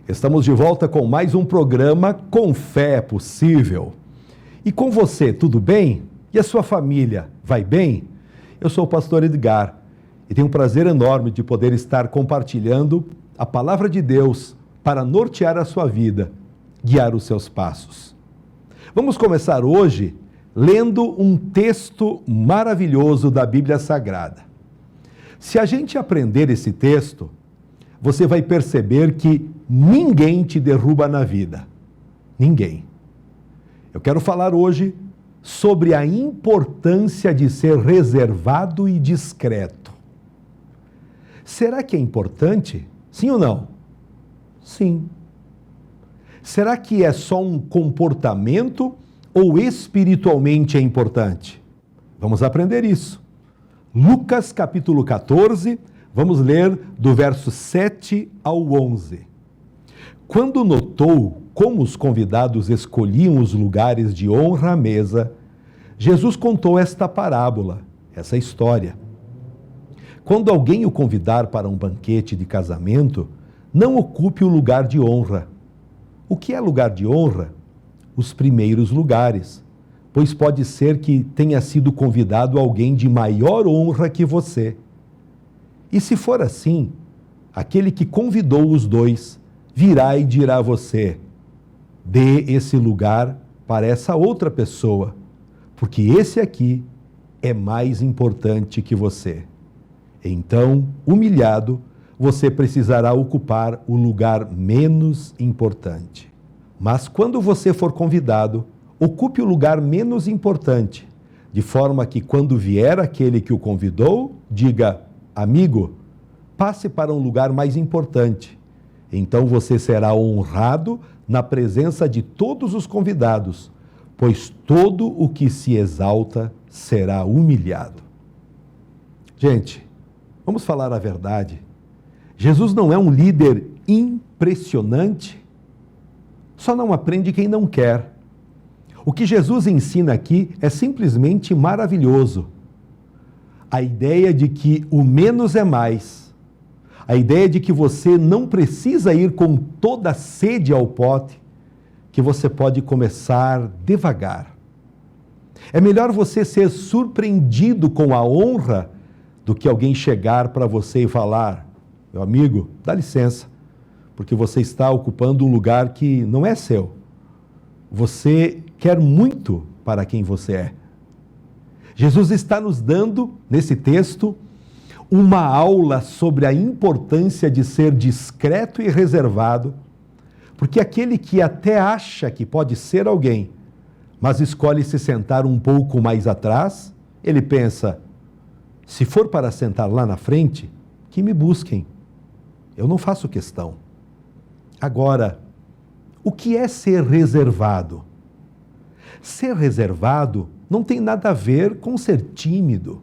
Estamos de volta com mais um programa Com Fé é Possível. E com você, tudo bem? E a sua família, vai bem? Eu sou o pastor Edgar e tenho um prazer enorme de poder estar compartilhando a palavra de Deus para nortear a sua vida, guiar os seus passos. Vamos começar hoje lendo um texto maravilhoso da Bíblia Sagrada. Se a gente aprender esse texto, você vai perceber que ninguém te derruba na vida. Ninguém. Eu quero falar hoje sobre a importância de ser reservado e discreto. Será que é importante? Sim ou não? Sim. Será que é só um comportamento ou espiritualmente é importante? Vamos aprender isso. Lucas capítulo 14, vamos ler do verso 7 ao 11. Quando notou como os convidados escolhiam os lugares de honra à mesa, Jesus contou esta parábola, essa história. Quando alguém o convidar para um banquete de casamento, não ocupe o lugar de honra. O que é lugar de honra? Os primeiros lugares, pois pode ser que tenha sido convidado alguém de maior honra que você. E se for assim, aquele que convidou os dois virá e dirá a você: dê esse lugar para essa outra pessoa, porque esse aqui é mais importante que você. Então, humilhado, você precisará ocupar o lugar menos importante. Mas quando você for convidado, ocupe o lugar menos importante, de forma que quando vier aquele que o convidou, diga: amigo, passe para um lugar mais importante. Então você será honrado na presença de todos os convidados, pois todo o que se exalta será humilhado. Gente, vamos falar a verdade. Jesus não é um líder impressionante? Só não aprende quem não quer. O que Jesus ensina aqui é simplesmente maravilhoso. A ideia de que o menos é mais. A ideia de que você não precisa ir com toda a sede ao pote, que você pode começar devagar. É melhor você ser surpreendido com a honra do que alguém chegar para você e falar: meu amigo, dá licença, porque você está ocupando um lugar que não é seu. Você quer muito para quem você é. Jesus está nos dando, nesse texto, uma aula sobre a importância de ser discreto e reservado, porque aquele que até acha que pode ser alguém, mas escolhe se sentar um pouco mais atrás, ele pensa: se for para sentar lá na frente, que me busquem. Eu não faço questão. Agora, o que é ser reservado? Ser reservado não tem nada a ver com ser tímido.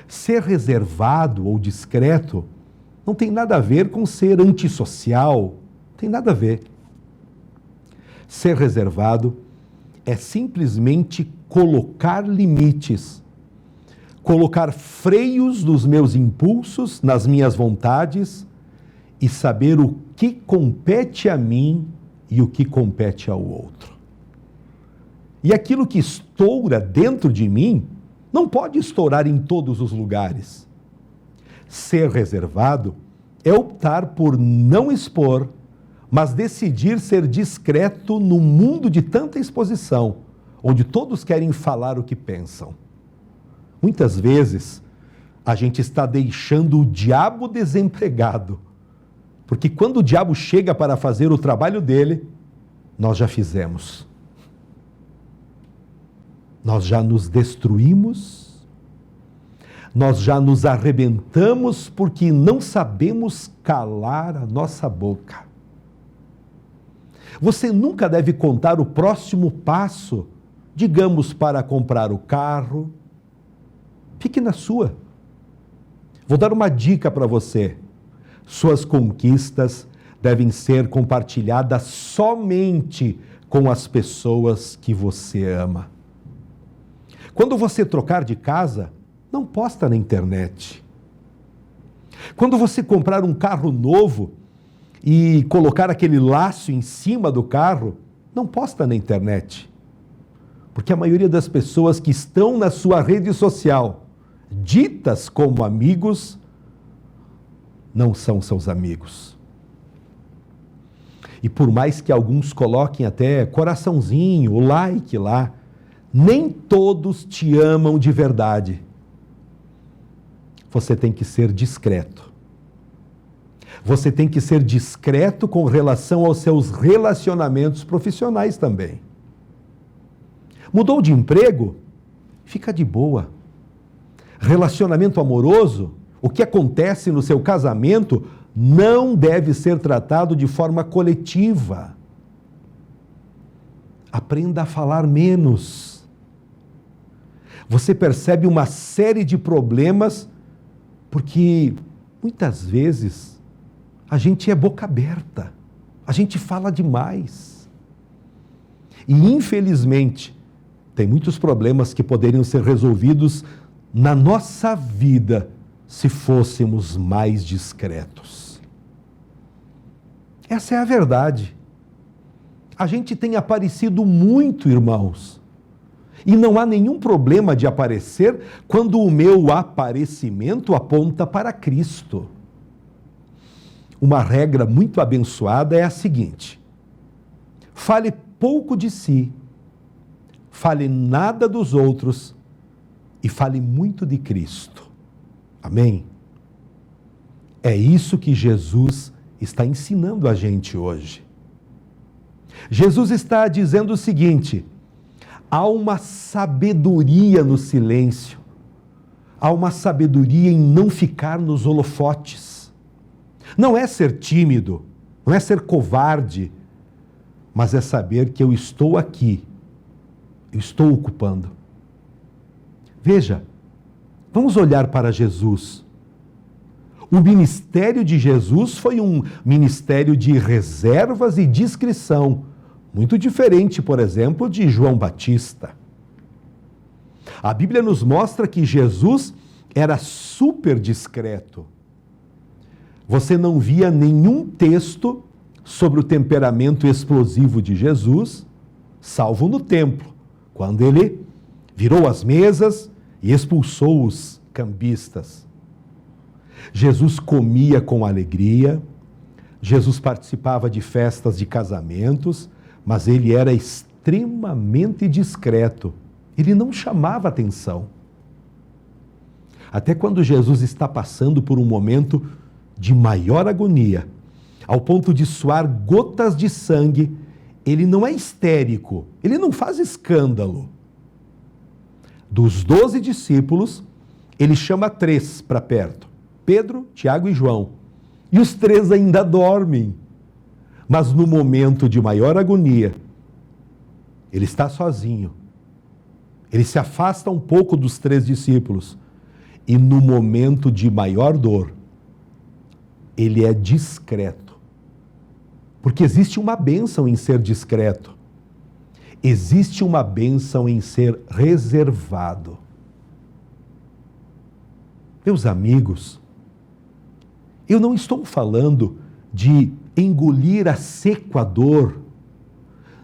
Ser reservado ou discreto não tem nada a ver com ser antissocial, não tem nada a ver. Ser reservado é simplesmente colocar limites, colocar freios nos meus impulsos, nas minhas vontades e saber o que compete a mim e o que compete ao outro. E aquilo que estoura dentro de mim não pode estourar em todos os lugares. Ser reservado é optar por não expor, mas decidir ser discreto no mundo de tanta exposição, onde todos querem falar o que pensam. Muitas vezes, a gente está deixando o diabo desempregado, porque quando o diabo chega para fazer o trabalho dele, nós já fizemos. Nós já nos destruímos, nós já nos arrebentamos porque não sabemos calar a nossa boca. Você nunca deve contar o próximo passo, digamos, para comprar o carro. Fique na sua. Vou dar uma dica para você. Suas conquistas devem ser compartilhadas somente com as pessoas que você ama. Quando você trocar de casa, não posta na internet. Quando você comprar um carro novo, e colocar aquele laço em cima do carro, não posta na internet. Porque a maioria das pessoas que estão na sua rede social, ditas como amigos, não são seus amigos. E por mais que alguns coloquem até coraçãozinho, o like lá, nem todos te amam de verdade. Você tem que ser discreto. Você tem que ser discreto com relação aos seus relacionamentos profissionais também. Mudou de emprego? Fica de boa. Relacionamento amoroso? O que acontece no seu casamento não deve ser tratado de forma coletiva. Aprenda a falar menos. Você percebe uma série de problemas porque muitas vezes a gente é boca aberta, a gente fala demais. E infelizmente, tem muitos problemas que poderiam ser resolvidos na nossa vida se fôssemos mais discretos. Essa é a verdade. A gente tem aparecido muito, irmãos. E não há nenhum problema de aparecer quando o meu aparecimento aponta para Cristo. Uma regra muito abençoada é a seguinte: fale pouco de si, fale nada dos outros e fale muito de Cristo. Amém? É isso que Jesus está ensinando a gente hoje. Jesus está dizendo o seguinte: há uma sabedoria no silêncio, há uma sabedoria em não ficar nos holofotes. Não é ser tímido, não é ser covarde, mas é saber que eu estou aqui, eu estou ocupando. Veja, vamos olhar para Jesus. O ministério de Jesus foi um ministério de reservas e discrição, muito diferente, por exemplo, de João Batista. A Bíblia nos mostra que Jesus era super discreto. Você não via nenhum texto sobre o temperamento explosivo de Jesus, salvo no templo, quando ele virou as mesas e expulsou os cambistas. Jesus comia com alegria, Jesus participava de festas de casamentos, mas ele era extremamente discreto. Ele não chamava atenção. Até quando Jesus está passando por um momento de maior agonia, ao ponto de suar gotas de sangue, ele não é histérico, ele não faz escândalo. Dos 12 discípulos, ele chama 3 para perto: Pedro, Tiago e João. E os 3 ainda dormem. Mas no momento de maior agonia, ele está sozinho. Ele se afasta um pouco dos 3 discípulos. E no momento de maior dor, ele é discreto. Porque existe uma bênção em ser discreto. Existe uma bênção em ser reservado. Meus amigos, eu não estou falando de engolir a seco a dor.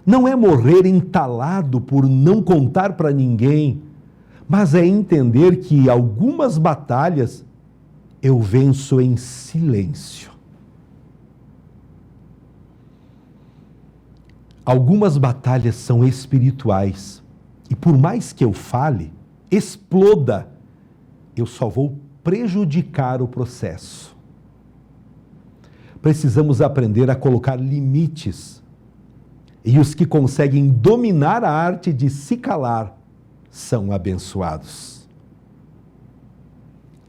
Não é morrer entalado por não contar para ninguém, mas é entender que algumas batalhas eu venço em silêncio. Algumas batalhas são espirituais e por mais que eu fale, exploda, eu só vou prejudicar o processo. Precisamos aprender a colocar limites. E os que conseguem dominar a arte de se calar são abençoados.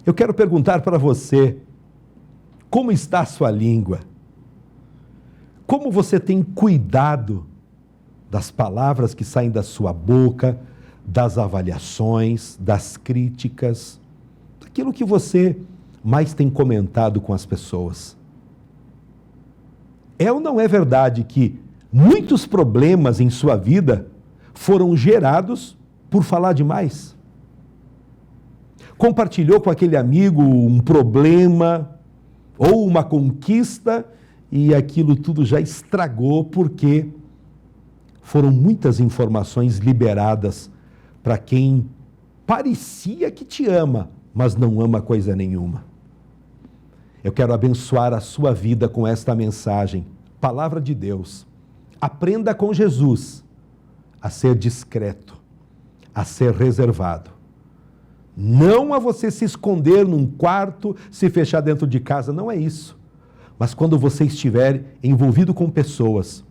Eu quero perguntar para você, como está a sua língua? Como você tem cuidado das palavras que saem da sua boca, das avaliações, das críticas, daquilo que você mais tem comentado com as pessoas? É ou não é verdade que muitos problemas em sua vida foram gerados por falar demais? Compartilhou com aquele amigo um problema ou uma conquista e aquilo tudo já estragou porque foram muitas informações liberadas para quem parecia que te ama, mas não ama coisa nenhuma. Eu quero abençoar a sua vida com esta mensagem. Palavra de Deus. Aprenda com Jesus a ser discreto, a ser reservado. Não a você se esconder num quarto, se fechar dentro de casa, não é isso. Mas quando você estiver envolvido com pessoas,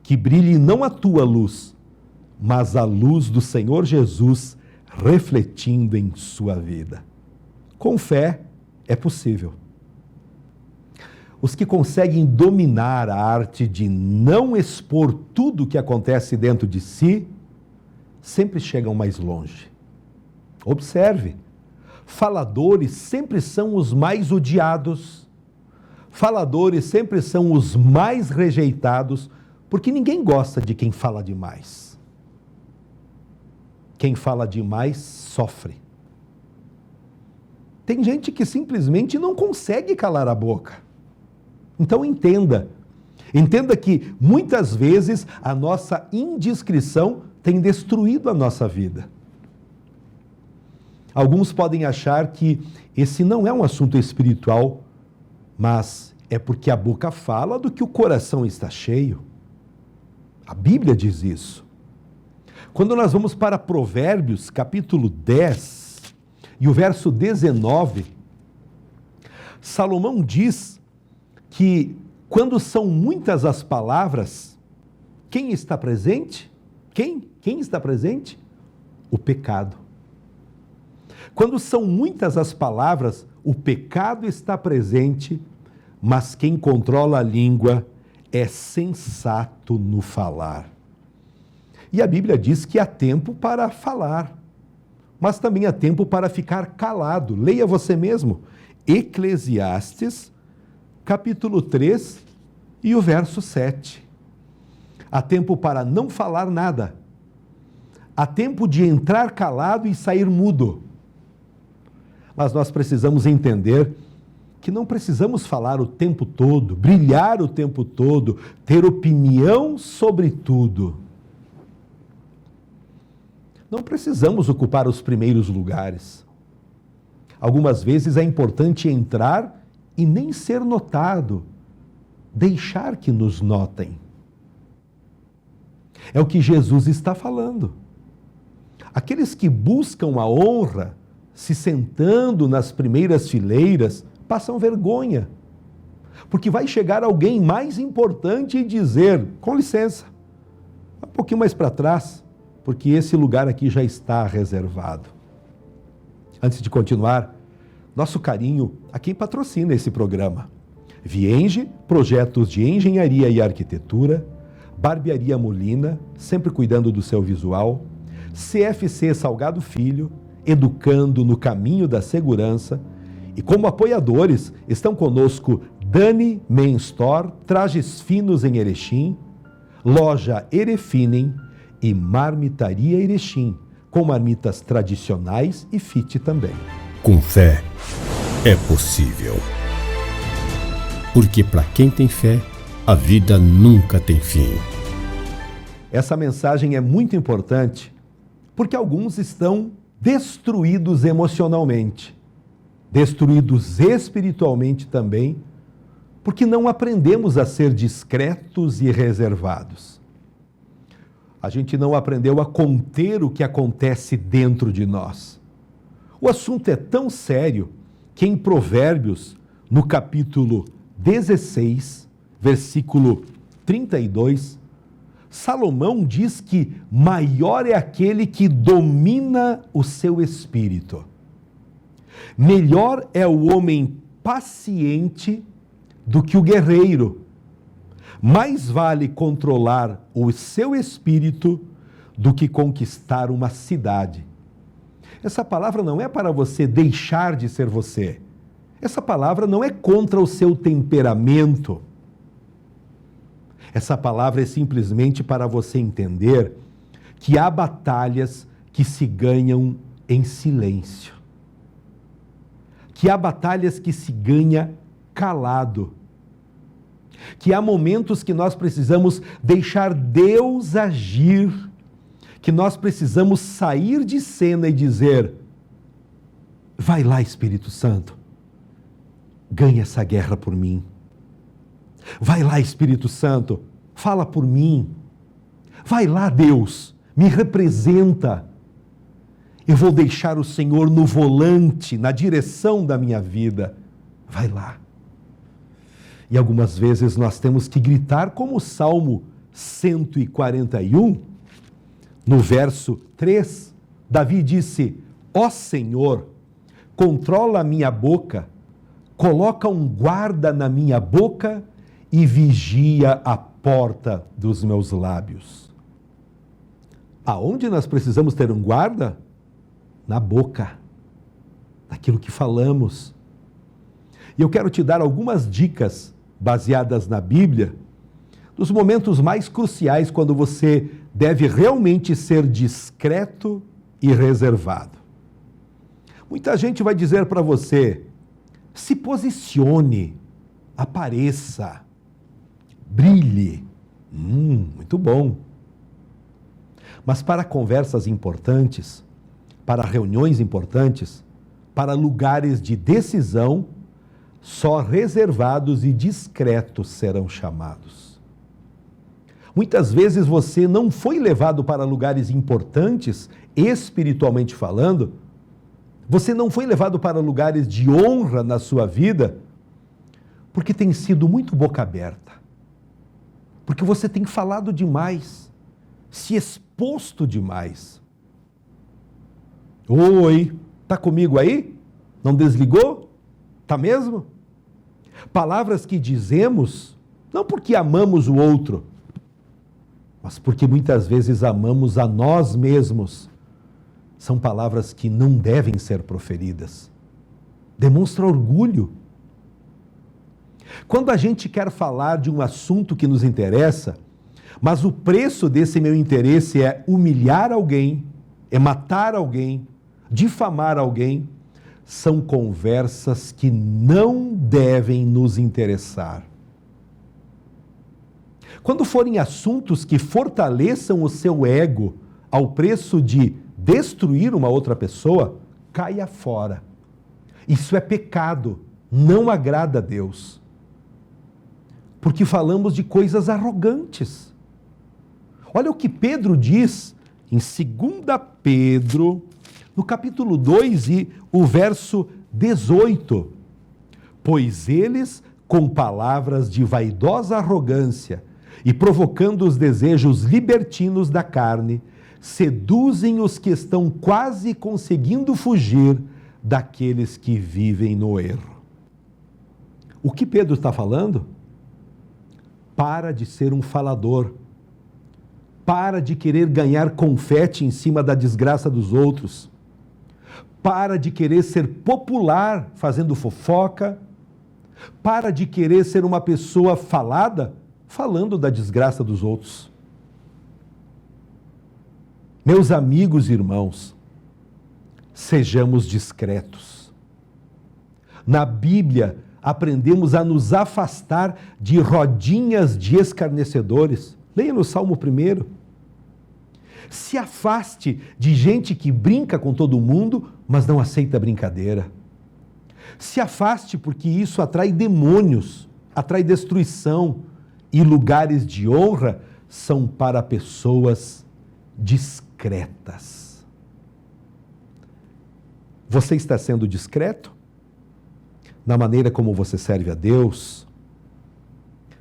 que brilhe não a tua luz, mas a luz do Senhor Jesus refletindo em sua vida. Com fé é possível. Os que conseguem dominar a arte de não expor tudo o que acontece dentro de si, sempre chegam mais longe. Observe, faladores sempre são os mais odiados, faladores sempre são os mais rejeitados, porque ninguém gosta de quem fala demais. Quem fala demais sofre. Tem gente que simplesmente não consegue calar a boca. Então entenda que muitas vezes a nossa indiscrição tem destruído a nossa vida. Alguns podem achar que esse não é um assunto espiritual, mas é porque a boca fala do que o coração está cheio. A Bíblia diz isso. Quando nós vamos para Provérbios, capítulo 10, e o verso 19, Salomão diz que quando são muitas as palavras, quem está presente? Quem está presente? O pecado. Quando são muitas as palavras, o pecado está presente, mas quem controla a língua é sensato no falar. E a Bíblia diz que há tempo para falar, mas também há tempo para ficar calado. Leia você mesmo, Eclesiastes, capítulo 3 e o verso 7. Há tempo para não falar nada. Há tempo de entrar calado e sair mudo. Mas nós precisamos entender que não precisamos falar o tempo todo, brilhar o tempo todo, ter opinião sobre tudo. Não precisamos ocupar os primeiros lugares. Algumas vezes é importante entrar e nem ser notado, deixar que nos notem. É o que Jesus está falando. Aqueles que buscam a honra, se sentando nas primeiras fileiras, passam vergonha. Porque vai chegar alguém mais importante e dizer, com licença, um pouquinho mais para trás, porque esse lugar aqui já está reservado. Antes de continuar, nosso carinho a quem patrocina esse programa. Vienge, projetos de engenharia e arquitetura, Barbearia Molina, sempre cuidando do seu visual, CFC Salgado Filho, educando no caminho da segurança, e como apoiadores estão conosco Dani Men Store, trajes finos em Erechim, Loja Erefinem e Marmitaria Erechim, com marmitas tradicionais e fit também. Com fé, é possível. Porque para quem tem fé, a vida nunca tem fim. Essa mensagem é muito importante, porque alguns estão destruídos emocionalmente, destruídos espiritualmente também, porque não aprendemos a ser discretos e reservados. A gente não aprendeu a conter o que acontece dentro de nós. O assunto é tão sério que em Provérbios, no capítulo 16, versículo 32, Salomão diz que maior é aquele que domina o seu espírito. Melhor é o homem paciente do que o guerreiro. Mais vale controlar o seu espírito do que conquistar uma cidade. Essa palavra não é para você deixar de ser você. Essa palavra não é contra o seu temperamento. Essa palavra é simplesmente para você entender que há batalhas que se ganham em silêncio. Que há batalhas que se ganha calado. que há momentos que nós precisamos deixar Deus agir, que nós precisamos sair de cena e dizer: vai lá, Espírito Santo, ganha essa guerra por mim. Vai lá, Espírito Santo, fala por mim. Vai lá, Deus, me representa. Eu vou deixar o Senhor no volante, na direção da minha vida. Vai lá. E algumas vezes nós temos que gritar como o Salmo 141, no verso 3, Davi disse: ó Senhor, controla a minha boca, coloca um guarda na minha boca e vigia a porta dos meus lábios. Aonde nós precisamos ter um guarda? Na boca, naquilo que falamos. E eu quero te dar algumas dicas baseadas na Bíblia, dos momentos mais cruciais quando você deve realmente ser discreto e reservado. Muita gente vai dizer para você: se posicione, apareça, brilhe. Muito bom. Mas para conversas importantes, para reuniões importantes, para lugares de decisão, só reservados e discretos serão chamados. Muitas vezes você não foi levado para lugares importantes, espiritualmente falando, você não foi levado para lugares de honra na sua vida, porque tem sido muito boca aberta, porque você tem falado demais, se exposto demais. Oi, tá comigo aí? Não desligou? Tá mesmo? Palavras que dizemos, não porque amamos o outro, mas porque muitas vezes amamos a nós mesmos. São palavras que não devem ser proferidas. Demonstra orgulho. Quando a gente quer falar de um assunto que nos interessa, mas o preço desse meu interesse é humilhar alguém, é matar alguém, difamar alguém, são conversas que não devem nos interessar. Quando forem assuntos que fortaleçam o seu ego ao preço de destruir uma outra pessoa, caia fora. Isso é pecado, não agrada a Deus. Porque falamos de coisas arrogantes. Olha o que Pedro diz em 2 Pedro, no capítulo 2 e o verso 18. Pois eles, com palavras de vaidosa arrogância e provocando os desejos libertinos da carne, seduzem os que estão quase conseguindo fugir daqueles que vivem no erro. O que Pedro está falando? Para de ser um falador. Para de querer ganhar confete em cima da desgraça dos outros. Para de querer ser popular fazendo fofoca. Para de querer ser uma pessoa falada falando da desgraça dos outros. Meus amigos e irmãos, sejamos discretos. Na Bíblia, aprendemos a nos afastar de rodinhas de escarnecedores. Leia no Salmo 1. Se afaste de gente que brinca com todo mundo, mas não aceita brincadeira. Se afaste porque isso atrai demônios, atrai destruição, e lugares de honra são para pessoas discretas. Você está sendo discreto? Na maneira como você serve a Deus?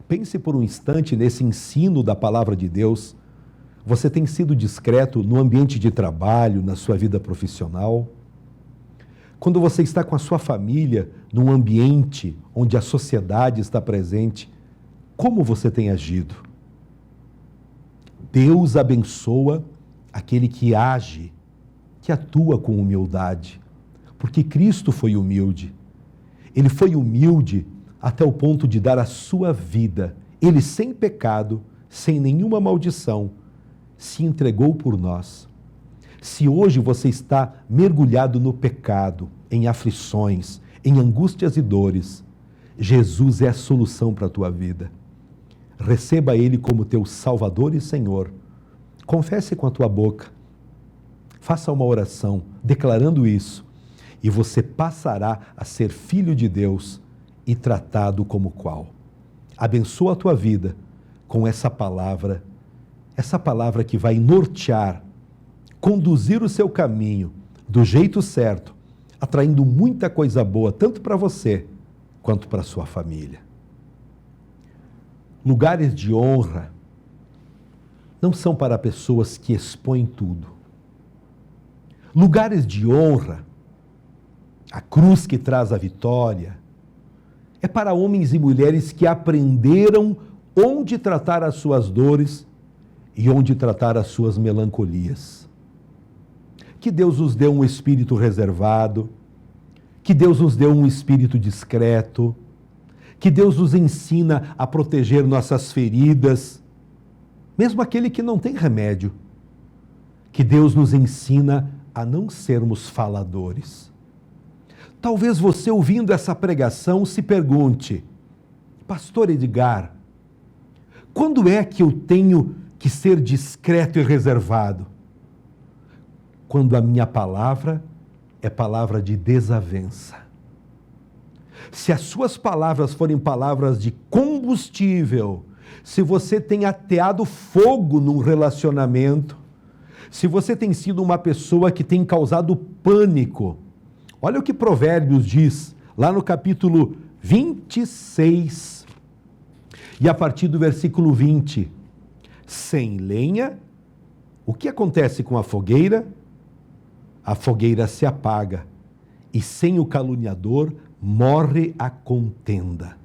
Pense por um instante nesse ensino da palavra de Deus. Você tem sido discreto no ambiente de trabalho, na sua vida profissional? Quando você está com a sua família, num ambiente onde a sociedade está presente, como você tem agido? Deus abençoa aquele que age, que atua com humildade, porque Cristo foi humilde. Ele foi humilde até o ponto de dar a sua vida. Ele, sem pecado, sem nenhuma maldição, se entregou por nós. Se hoje você está mergulhado no pecado, em aflições, em angústias e dores, Jesus é a solução para a tua vida. receba Ele como teu Salvador e Senhor. Confesse com a tua boca. Faça uma oração declarando isso e você passará a ser filho de Deus e tratado como qual. Abençoa a tua vida com essa palavra que vai nortear, conduzir o seu caminho do jeito certo, atraindo muita coisa boa, tanto para você quanto para a sua família. Lugares de honra não são para pessoas que expõem tudo. Lugares de honra, a cruz que traz a vitória, é para homens e mulheres que aprenderam onde tratar as suas dores e onde tratar as suas melancolias. Que Deus nos dê um espírito reservado, que Deus nos dê um espírito discreto, que Deus nos ensina a proteger nossas feridas, mesmo aquele que não tem remédio. Que Deus nos ensina a não sermos faladores. Talvez você, ouvindo essa pregação, se pergunte: Pastor Edgar, quando é que eu tenho que ser discreto e reservado? Quando a minha palavra é palavra de desavença. Se as suas palavras forem palavras de combustível, se você tem ateado fogo num relacionamento, se você tem sido uma pessoa que tem causado pânico, olha o que Provérbios diz, lá no capítulo 26, e a partir do versículo 20. Sem lenha, o que acontece com a fogueira? A fogueira se apaga, e sem o caluniador morre a contenda.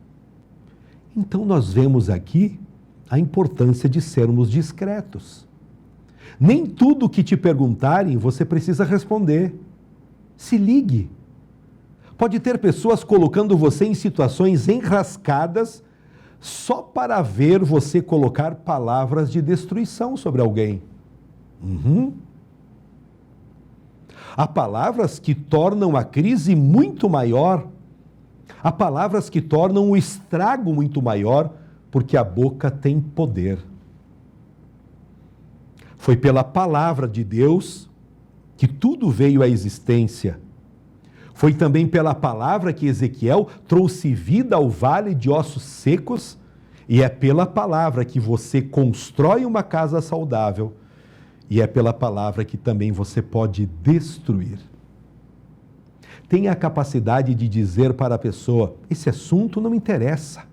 Então nós vemos aqui a importância de sermos discretos. Nem tudo que te perguntarem você precisa responder. Se ligue. Pode ter pessoas colocando você em situações enrascadas só para ver você colocar palavras de destruição sobre alguém. Há palavras que tornam a crise muito maior. Há palavras que tornam o estrago muito maior, porque a boca tem poder. Foi pela palavra de Deus que tudo veio à existência. Foi também pela palavra que Ezequiel trouxe vida ao vale de ossos secos, e é pela palavra que você constrói uma casa saudável, e é pela palavra que também você pode destruir. Tenha a capacidade de dizer para a pessoa: esse assunto não me interessa,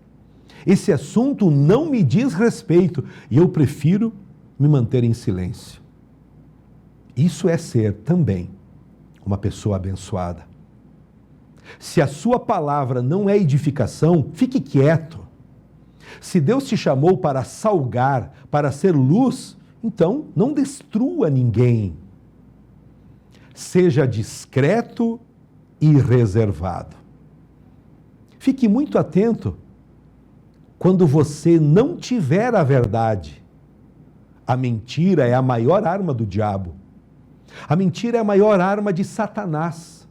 esse assunto não me diz respeito, e eu prefiro me manter em silêncio. Isso é ser também uma pessoa abençoada. Se a sua palavra não é edificação, fique quieto. Se Deus te chamou para salgar, para ser luz, então não destrua ninguém. Seja discreto e reservado. Fique muito atento quando você não tiver a verdade. A mentira é a maior arma do diabo. A mentira é a maior arma de Satanás.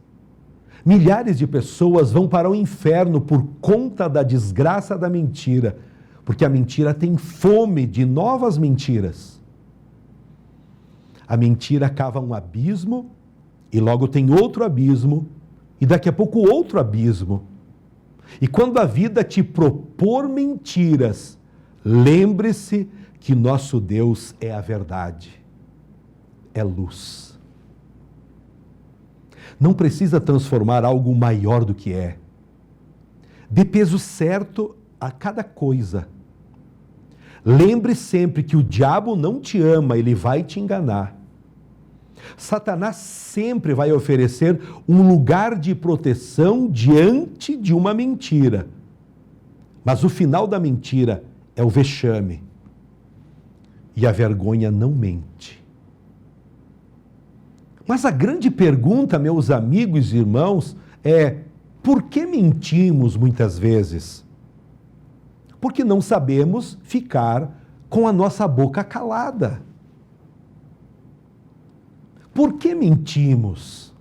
Milhares de pessoas vão para o inferno por conta da desgraça da mentira, porque a mentira tem fome de novas mentiras. A mentira cava um abismo, e logo tem outro abismo, e daqui a pouco outro abismo. E quando a vida te propor mentiras, lembre-se que nosso Deus é a verdade, é luz. Não precisa transformar algo maior do que é. Dê peso certo a cada coisa. Lembre sempre que o diabo não te ama, ele vai te enganar. Satanás sempre vai oferecer um lugar de proteção diante de uma mentira. Mas o final da mentira é o vexame. E a vergonha não mente. Mas a grande pergunta, meus amigos e irmãos, é: por que mentimos muitas vezes? Porque não sabemos ficar com a nossa boca calada. Por que mentimos?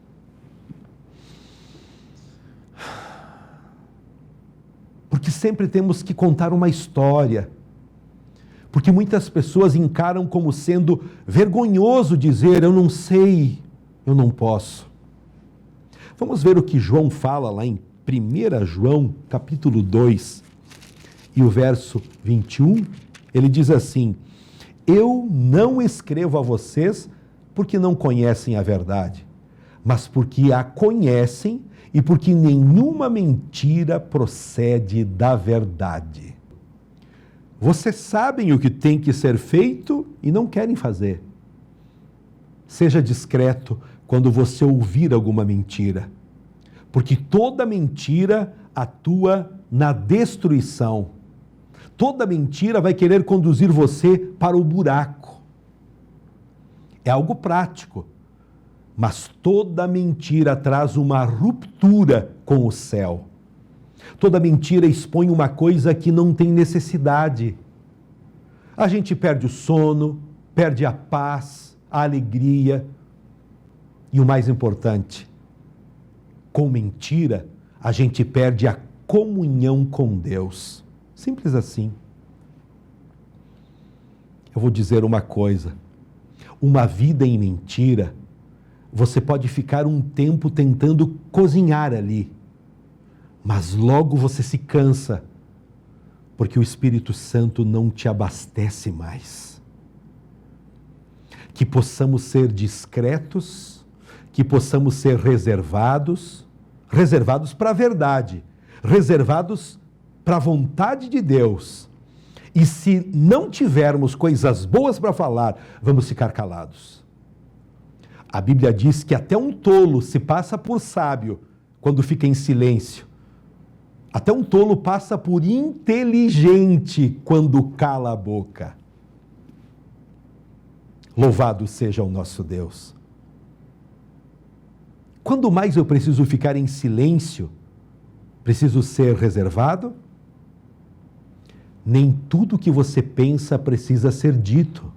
Porque sempre temos que contar uma história. Porque muitas pessoas encaram como sendo vergonhoso dizer: eu não sei, eu não posso. Vamos ver o que João fala lá em 1 João, capítulo 2, e o verso 21. Ele diz assim: eu não escrevo a vocês porque não conhecem a verdade, mas porque a conhecem e porque nenhuma mentira procede da verdade. Vocês sabem o que tem que ser feito e não querem fazer. Seja discreto quando você ouvir alguma mentira, porque toda mentira atua na destruição. Toda mentira vai querer conduzir você para o buraco. É algo prático, mas toda mentira traz uma ruptura com o céu. Toda mentira expõe uma coisa que não tem necessidade. A gente perde o sono, perde a paz, a alegria. E o mais importante, com mentira, a gente perde a comunhão com Deus. Simples assim. Eu vou dizer uma coisa: uma vida em mentira, você pode ficar um tempo tentando cozinhar ali, mas logo você se cansa, porque o Espírito Santo não te abastece mais. Que possamos ser discretos, que possamos ser reservados para a verdade, reservados para a vontade de Deus. E se não tivermos coisas boas para falar, vamos ficar calados. A Bíblia diz que até um tolo se passa por sábio quando fica em silêncio. Até um tolo passa por inteligente quando cala a boca. Louvado seja o nosso Deus. Quando mais eu preciso ficar em silêncio, preciso ser reservado? Nem tudo que você pensa precisa ser dito.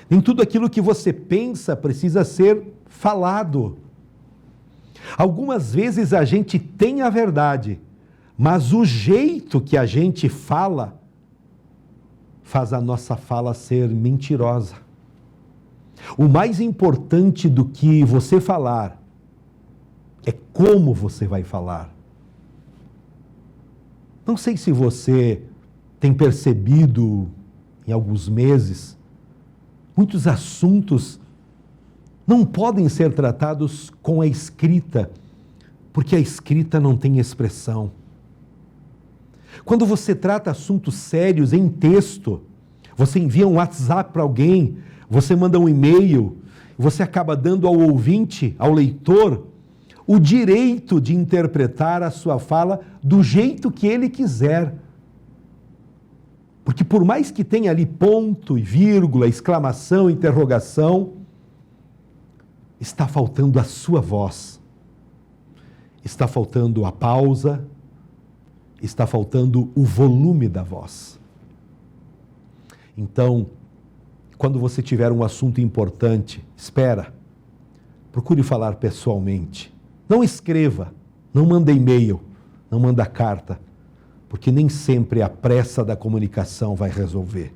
Nem tudo aquilo que você pensa precisa ser falado. Algumas vezes a gente tem a verdade, mas o jeito que a gente fala faz a nossa fala ser mentirosa. O mais importante do que você falar é como você vai falar. Não sei se você tem percebido em alguns meses, muitos assuntos não podem ser tratados com a escrita, porque a escrita não tem expressão. Quando você trata assuntos sérios em texto, você envia um WhatsApp para alguém, você manda um e-mail, você acaba dando ao ouvinte, ao leitor, o direito de interpretar a sua fala do jeito que ele quiser. Porque por mais que tenha ali ponto e vírgula, exclamação, interrogação, está faltando a sua voz, está faltando a pausa, está faltando o volume da voz. Então, quando você tiver um assunto importante, espera, procure falar pessoalmente. Não escreva, não manda e-mail, não manda carta, porque nem sempre a pressa da comunicação vai resolver.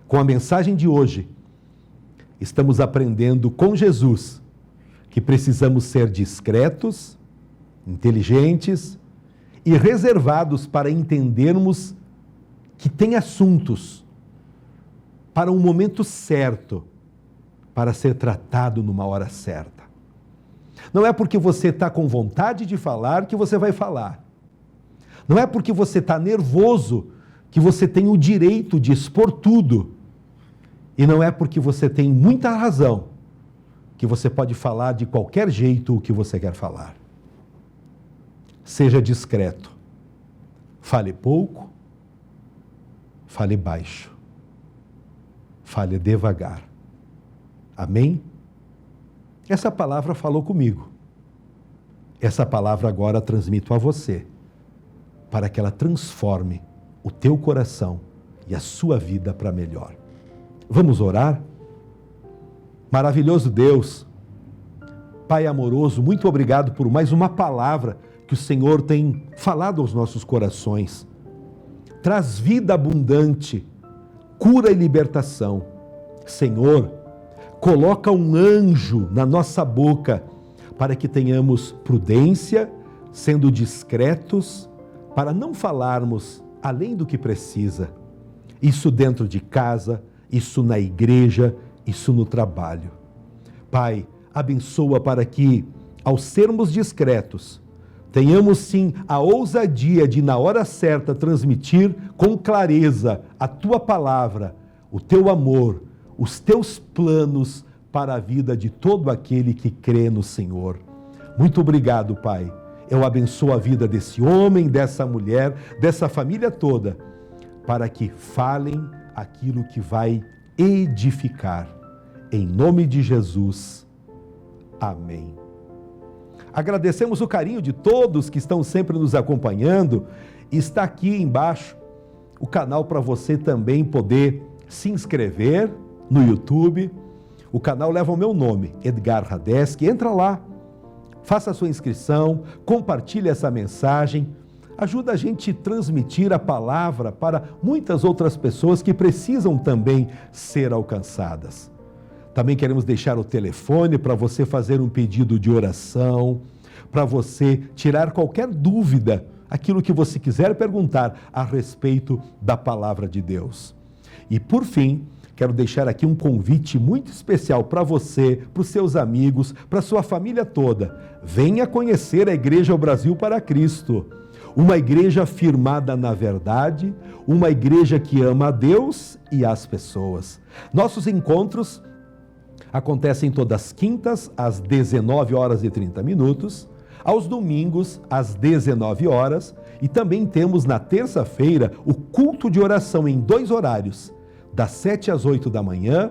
Com a mensagem de hoje, estamos aprendendo com Jesus que precisamos ser discretos, inteligentes e reservados para entendermos que tem assuntos para um momento certo, para ser tratado numa hora certa. Não é porque você está com vontade de falar que você vai falar. Não é porque você está nervoso que você tem o direito de expor tudo. E não é porque você tem muita razão que você pode falar de qualquer jeito o que você quer falar. Seja discreto. Fale pouco, fale baixo. Fale devagar. Amém? Essa palavra falou comigo. Essa palavra agora transmito a você, para que ela transforme o teu coração e a sua vida para melhor. Vamos orar? Maravilhoso Deus, Pai amoroso, muito obrigado por mais uma palavra que o Senhor tem falado aos nossos corações. traz vida abundante, cura e libertação. Senhor, coloca um anjo na nossa boca para que tenhamos prudência, sendo discretos, para não falarmos além do que precisa. Isso dentro de casa, isso na igreja, isso no trabalho. Pai, abençoa para que, ao sermos discretos, tenhamos sim a ousadia de, na hora certa, transmitir com clareza a Tua palavra, o Teu amor, os Teus planos para a vida de todo aquele que crê no Senhor. Muito obrigado, Pai. Eu abençoo a vida desse homem, dessa mulher, dessa família toda, para que falem aquilo que vai edificar. Em nome de Jesus. Amém. Agradecemos o carinho de todos que estão sempre nos acompanhando. Está aqui embaixo o canal para você também poder se inscrever no YouTube. O canal leva o meu nome, Edgar Radeski. Entra lá, faça a sua inscrição, compartilhe essa mensagem. Ajuda a gente a transmitir a palavra para muitas outras pessoas que precisam também ser alcançadas. Também queremos deixar o telefone para você fazer um pedido de oração, para você tirar qualquer dúvida, aquilo que você quiser perguntar a respeito da palavra de Deus. E por fim, quero deixar aqui um convite muito especial para você, para os seus amigos, para a sua família toda. Venha conhecer a Igreja Brasil para Cristo. Uma igreja firmada na verdade, uma igreja que ama a Deus e as pessoas. Nossos encontros acontecem todas as quintas, às 19h30, aos domingos, às 19h, e também temos na terça-feira o culto de oração em 2 horários, das 7 às 8 da manhã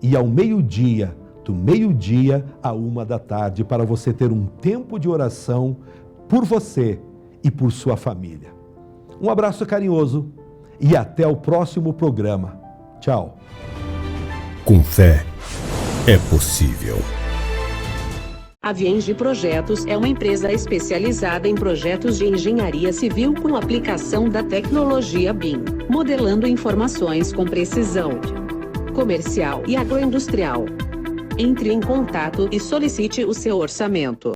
e ao meio-dia, do meio-dia à 1 da tarde, para você ter um tempo de oração por você e por sua família. Um abraço carinhoso e até o próximo programa. Tchau. Com fé, é possível. A Vienge Projetos é uma empresa especializada em projetos de engenharia civil com aplicação da tecnologia BIM, modelando informações com precisão. Comercial e agroindustrial. Entre em contato e solicite o seu orçamento.